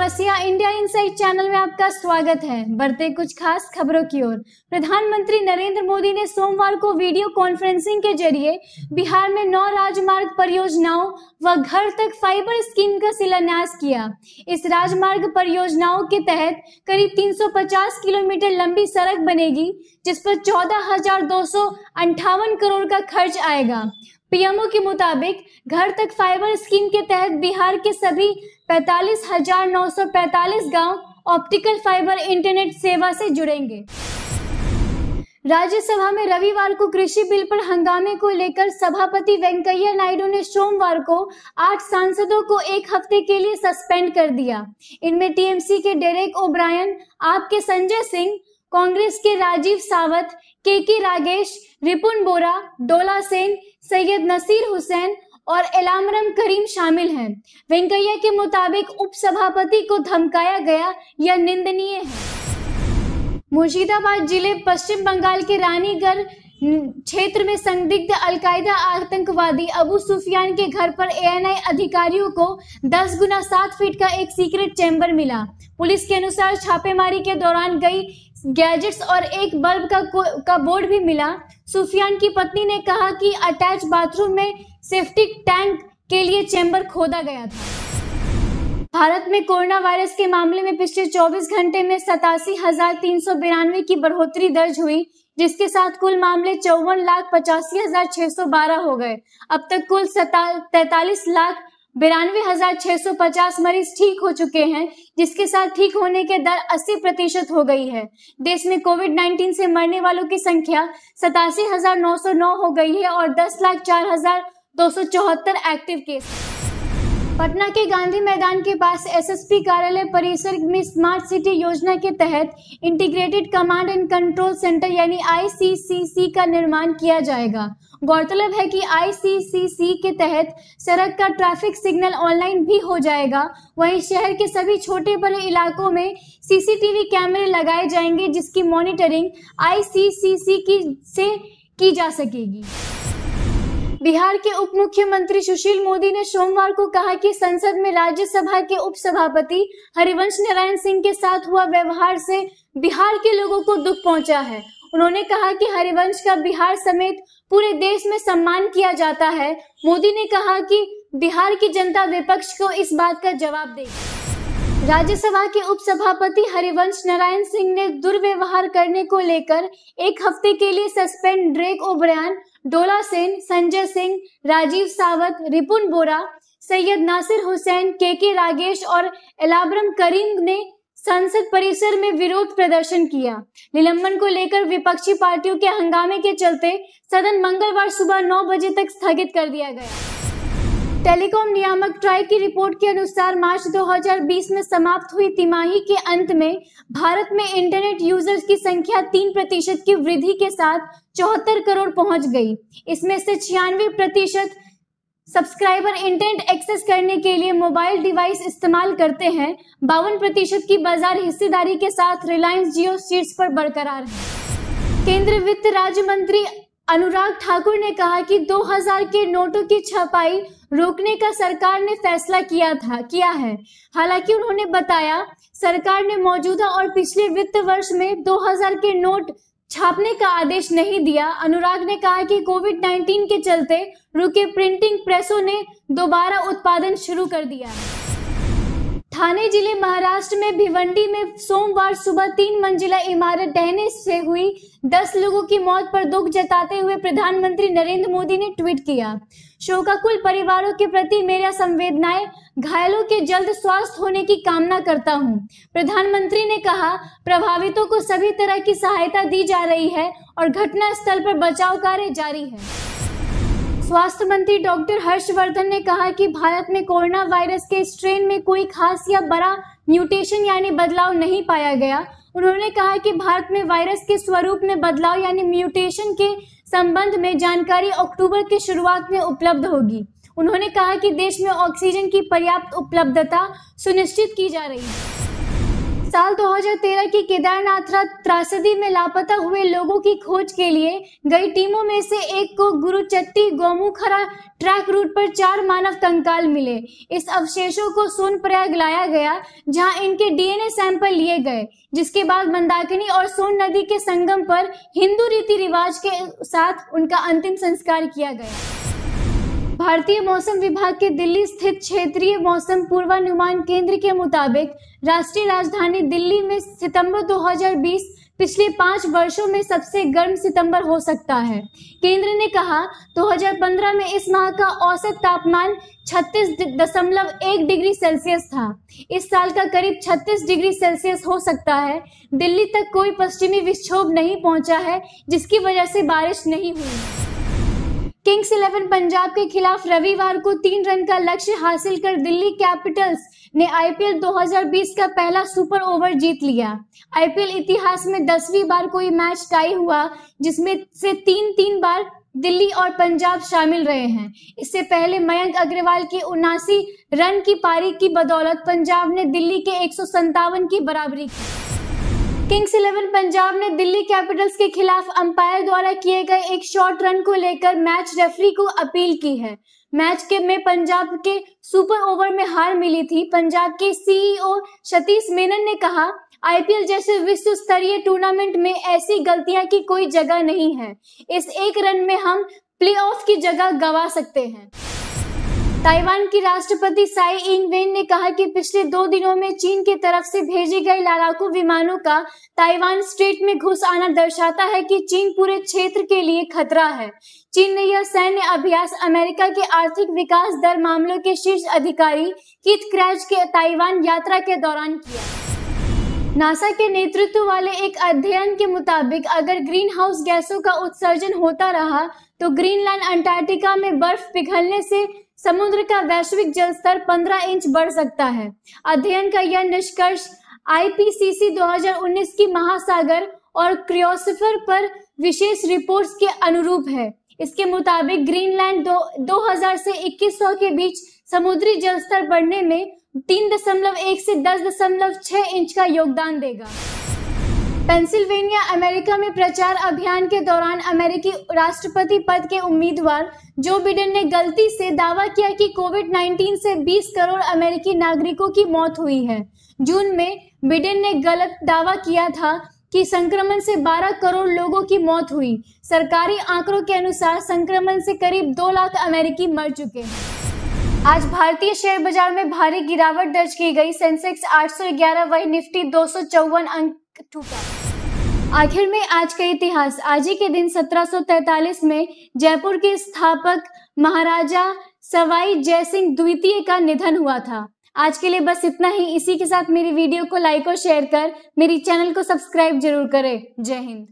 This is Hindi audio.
चौरसिया इंडिया इनसाइट चैनल में आपका स्वागत है। बढ़ते कुछ खास खबरों की ओर। प्रधानमंत्री नरेंद्र मोदी ने सोमवार को वीडियो कॉन्फ्रेंसिंग के जरिए बिहार में 9 राजमार्ग परियोजनाओं व घर तक फाइबर स्कीम का शिलान्यास किया। इस राजमार्ग परियोजनाओं के तहत करीब 350 किलोमीटर लंबी सड़क बनेगी, जिस पर 14,258 करोड़ का खर्च आएगा। पीएमओ के मुताबिक घर तक फाइबर स्कीम के तहत बिहार के सभी 45,945 गांव ऑप्टिकल फाइबर इंटरनेट सेवा से जुड़ेंगे। राज्यसभा में रविवार को कृषि बिल पर हंगामे को लेकर सभापति वेंकैया नायडू ने सोमवार को 8 सांसदों को 1 हफ्ते के लिए सस्पेंड कर दिया। इनमें टीएमसी के डेरेक ओब्रायन, आप के संजय सिंह, कांग्रेस के राजीव सावत, के रागेश, रिपुन बोरा, डोला सेन, सैयद नसीर हुसैन और एलामरम करीम शामिल हैं। वेंकैया के मुताबिक उपसभापति को धमकाया गया, यह निंदनीय है। मुर्शिदाबाद जिले पश्चिम बंगाल के रानीगढ़ क्षेत्र में संदिग्ध अलकायदा आतंकवादी अबू सुफियान के घर पर एएनआई अधिकारियों को 10 गुना 7 फीट का एक सीक्रेट चैम्बर मिला। पुलिस के अनुसार छापेमारी के दौरान कई गैजेट्स और एक बल्ब का बोर्ड भी मिला। सुफियान की पत्नी ने कहा कि अटैच बाथरूम में सेप्टिक टैंक के लिए चैम्बर खोदा गया था। भारत में कोरोना वायरस के मामले में पिछले 24 घंटे में 87,392 की बढ़ोतरी दर्ज हुई, जिसके साथ कुल मामले 54,85,612 हो गए। अब तक कुल 43,92,650 मरीज ठीक हो चुके हैं, जिसके साथ ठीक होने के दर 80% हो गई है। देश में कोविड-19 से मरने वालों की संख्या 87,909 हो गई है और 10,04,274 एक्टिव केस। पटना के गांधी मैदान के पास एसएसपी कार्यालय परिसर में स्मार्ट सिटी योजना के तहत integrated command and control centre यानी आईसीसीसी का निर्माण किया जाएगा। गौरतलब है कि आईसीसीसी के तहत सड़क का ट्रैफिक सिग्नल ऑनलाइन भी हो जाएगा। वहीं शहर के सभी छोटे बड़े इलाकों में सीसीटीवी कैमरे लगाए जाएंगे, जिसकी मॉनिटरिंग आईसीसीसी से की जा सकेगी। बिहार के उप मुख्यमंत्री सुशील मोदी ने सोमवार को कहा कि संसद में राज्यसभा के उपसभापति हरिवंश नारायण सिंह के साथ हुआ व्यवहार से बिहार के लोगों को दुख पहुंचा है। उन्होंने कहा कि हरिवंश का बिहार समेत पूरे देश में सम्मान किया जाता है। मोदी ने कहा कि बिहार की जनता विपक्ष को इस बात का जवाब देगी। राज्यसभा के उपसभापति हरिवंश नारायण सिंह ने दुर्व्यवहार करने को लेकर 1 हफ्ते के लिए suspend Derek O'Brien, Dola Sen, Sanjay Singh, Rajiv सावत, रिपुन बोरा, सैयद नासिर हुसैन, के रागेश और एलामरम करीम ने संसद परिसर में विरोध प्रदर्शन किया। निलंबन को लेकर विपक्षी पार्टियों के हंगामे के चलते सदन मंगलवार सुबह 9 बजे तक स्थगित कर दिया गया। टेलीकॉम नियामक ट्राई की रिपोर्ट के अनुसार मार्च 2020 में समाप्त हुई तिमाही के अंत में भारत में इंटरनेट यूजर्स की संख्या 3% की वृद्धि के साथ 74 करोड़ पहुंच गई। इसमें से 96% सब्सक्राइबर इंटरनेट एक्सेस करने के लिए मोबाइल डिवाइस इस्तेमाल करते हैं। 52% की बाजार हिस्सेदारी के साथ रिलायंस जियो शीर्ष पर बरकरार है। केंद्रीय वित्त राज्य मंत्री अनुराग ठाकुर ने कहा कि 2000 के नोटों की छपाई रोकने का सरकार ने फैसला किया है। हालांकि उन्होंने बताया, सरकार ने मौजूदा और पिछले वित्त वर्ष में 2000 के नोट छापने का आदेश नहीं दिया। अनुराग ने कहा कि कोविड-19 के चलते रुके प्रिंटिंग प्रेसों ने दोबारा उत्पादन शुरू कर दिया है। ठाणे जिले महाराष्ट्र में भिवंडी में सोमवार सुबह 3 मंजिला इमारत ढहने से हुई 10 लोगों की मौत पर दुख जताते हुए प्रधानमंत्री नरेंद्र मोदी ने ट्वीट किया, शोकाकुल परिवारों के प्रति मेरा संवेदनाएं, घायलों के जल्द स्वस्थ होने की कामना करता हूं। प्रधानमंत्री ने कहा, प्रभावितों को सभी तरह की सहायता दी जा रही है और घटना स्थल पर बचाव कार्य जारी है। स्वास्थ्य मंत्री डॉक्टर हर्षवर्धन ने कहा कि भारत में कोरोना वायरस के स्ट्रेन में कोई खास या बड़ा म्यूटेशन यानी बदलाव नहीं पाया गया। उन्होंने कहा कि भारत में वायरस के स्वरूप में बदलाव यानी म्यूटेशन के संबंध में जानकारी अक्टूबर की शुरुआत में उपलब्ध होगी। उन्होंने कहा कि देश में ऑक्सीजन की पर्याप्त उपलब्धता सुनिश्चित की जा रही है। साल 2013 की केदारनाथ त्रासदी में लापता हुए लोगों की खोज के लिए गई टीमों में से एक को गुरुचट्टी गोमुखरा ट्रैक रूट पर 4 मानव कंकाल मिले। इस अवशेषों को सोनप्रयाग लाया गया, जहां इनके डीएनए सैंपल लिए गए, जिसके बाद मंदाकिनी और सोन नदी के संगम पर हिंदू रीति रिवाज के साथ उनका अंतिम संस्कार किया गया। भारतीय मौसम विभाग के दिल्ली स्थित क्षेत्रीय मौसम पूर्वानुमान केंद्र के मुताबिक राष्ट्रीय राजधानी दिल्ली में सितंबर 2020 पिछले 5 वर्षों में सबसे गर्म सितंबर हो सकता है। केंद्र ने कहा 2015 में इस माह का औसत तापमान 36.1 डिग्री सेल्सियस था। इस साल का करीब 36 डिग्री सेल्सियस हो सकता है। दिल्ली तक कोई पश्चिमी विक्षोभ नहीं पहुंचा है, जिसकी वजह से बारिश नहीं हुई। किंग्स 11 पंजाब के खिलाफ रविवार को 3 रन का लक्ष्य हासिल कर दिल्ली कैपिटल्स ने आईपीएल 2020 का पहला सुपर ओवर जीत लिया। आईपीएल इतिहास में 10वीं बार कोई मैच टाई हुआ, जिसमें से 3 बार दिल्ली और पंजाब शामिल रहे हैं। इससे पहले मयंक अग्रवाल की 79 रन की पारी की बदौलत पंजाब ने दिल्ली के 157 की बराबरी की। किंग्स 11 पंजाब ने दिल्ली कैपिटल्स के खिलाफ अंपायर द्वारा किए गए एक शॉर्ट रन को लेकर मैच रेफरी को अपील की है। मैच में पंजाब के सुपर ओवर में हार मिली थी। पंजाब के सीईओ सतीश मेनन ने कहा, आईपीएल जैसे विश्व स्तरीय टूर्नामेंट में ऐसी गलतियां की कोई जगह नहीं है। इस एक रन में हम प्लेऑफ की जगह गंवा सकते हैं। ताइवान की राष्ट्रपति साई इंग-वेन ने कहा कि पिछले 2 दिनों में चीन की तरफ से भेजे गए लड़ाकू विमानों का ताइवान स्ट्रेट में घुस आना दर्शाता है कि चीन पूरे क्षेत्र के लिए खतरा है। चीन ने यह सैन्य अभ्यास अमेरिका के आर्थिक विकास दर मामलों के शीर्ष अधिकारी कीथ क्रैच के ताइवान यात्रा के दौरान किया। नासा के नेतृत्व वाले एक अध्ययन के मुताबिक अगर ग्रीन हाउस गैसों का उत्सर्जन होता रहा तो ग्रीनलैंड अंटार्कटिका में बर्फ पिघलने से समुद्र का वैश्विक जल स्तर 15 इंच बढ़ सकता है। अध्ययन का यह निष्कर्ष आईपीसीसी 2019 की महासागर और क्रायोस्फीयर पर विशेष रिपोर्ट्स के अनुरूप है। इसके मुताबिक ग्रीनलैंड 2000 से 2100 के बीच समुद्री जल स्तर बढ़ने में 3.1 से 10.6 इंच का योगदान देगा। पेंसिल्वेनिया अमेरिका में प्रचार अभियान के दौरान अमेरिकी राष्ट्रपति पद के उम्मीदवार जो बिडेन ने गलती से दावा किया कि कोविड-19 से 20 करोड़ अमेरिकी नागरिकों की मौत हुई है। जून में बिडेन ने गलत दावा किया था कि संक्रमण से 12 करोड़ लोगों की मौत हुई। सरकारी आंकड़ों के अनुसार संक्रमण से करीब 2 लाख अमेरिकी मर चुके हैं। आज भारतीय शेयर बाजार में भारी गिरावट दर्ज की गई। सेंसेक्स 811, वही निफ्टी 254 अंक टूटा। आखिर में आज का इतिहास। आज ही के दिन 1743 में जयपुर के स्थापक महाराजा सवाई जयसिंह द्वितीय का निधन हुआ था। आज के लिए बस इतना ही। इसी के साथ मेरी वीडियो को लाइक और शेयर कर मेरी चैनल को सब्सक्राइब जरूर करें। जय हिंद।